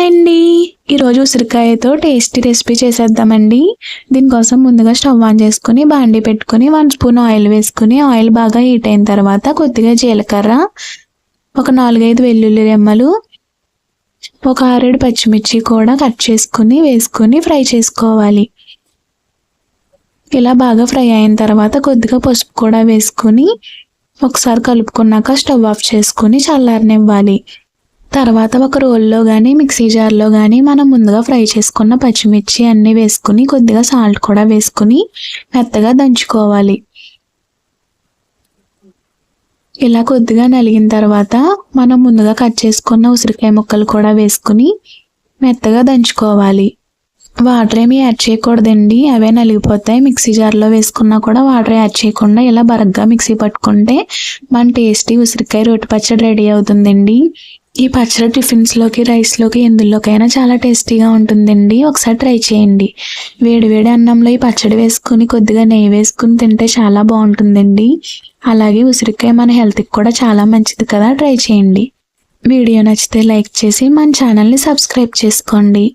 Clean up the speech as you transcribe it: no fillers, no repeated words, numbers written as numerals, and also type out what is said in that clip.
అండి, ఈరోజు ఉసిరికాయతో tasty recipe చేసేద్దామండి. దీనికోసం ముందుగా స్టవ్ ఆన్ చేసుకుని బాండీ పెట్టుకుని 1 స్పూన్ ఆయిల్ వేసుకుని ఆయిల్ బాగా హీట్ అయిన తర్వాత కొద్దిగా జీలకర్ర, ఒక 4-5 వెల్లుల్లి రెమ్మలు, ఒక 6-7 పచ్చిమిర్చి కూడా కట్ చేసుకుని వేసుకుని ఫ్రై చేసుకోవాలి. ఇలా బాగా ఫ్రై అయిన తర్వాత కొద్దిగా పసుపు కూడా వేసుకుని ఒకసారి కలుపుకున్నాక స్టవ్ ఆఫ్ చేసుకుని చల్లారనివ్వాలి. తర్వాత ఒక రోల్లో కానీ మిక్సీ జార్లో కానీ మనం ముందుగా ఫ్రై చేసుకున్న పచ్చిమిర్చి అన్నీ వేసుకుని కొద్దిగా సాల్ట్ కూడా వేసుకుని మెత్తగా దంచుకోవాలి. ఇలా కొద్దిగా నలిగిన తర్వాత మనం ముందుగా కట్ చేసుకున్న ఉసిరికాయ ముక్కలు కూడా వేసుకుని మెత్తగా దంచుకోవాలి. వాటర్ ఏమి యాడ్ చేయకూడదండి, అవే నలిగిపోతాయి. మిక్సీ జార్లో వేసుకున్నా కూడా వాటర్ యాడ్ చేయకుండా ఇలా బరగ్గా మిక్సీ పట్టుకుంటే మన టేస్టీ ఉసిరికాయ రోటి పచ్చడి రెడీ అవుతుందండి. ఈ పచ్చడి టిఫిన్స్లోకి, రైస్లోకి, ఎందులోకైనా చాలా టేస్టీగా ఉంటుందండి. ఒకసారి ట్రై చేయండి. వేడివేడి అన్నంలో ఈ పచ్చడి వేసుకుని కొద్దిగా నెయ్యి వేసుకుని తింటే చాలా బాగుంటుందండి. అలాగే ఉసిరికాయ మన హెల్త్కి కూడా చాలా మంచిది కదా, ట్రై చేయండి. వీడియో నచ్చితే లైక్ చేసి మన ఛానల్ని సబ్స్క్రైబ్ చేసుకోండి.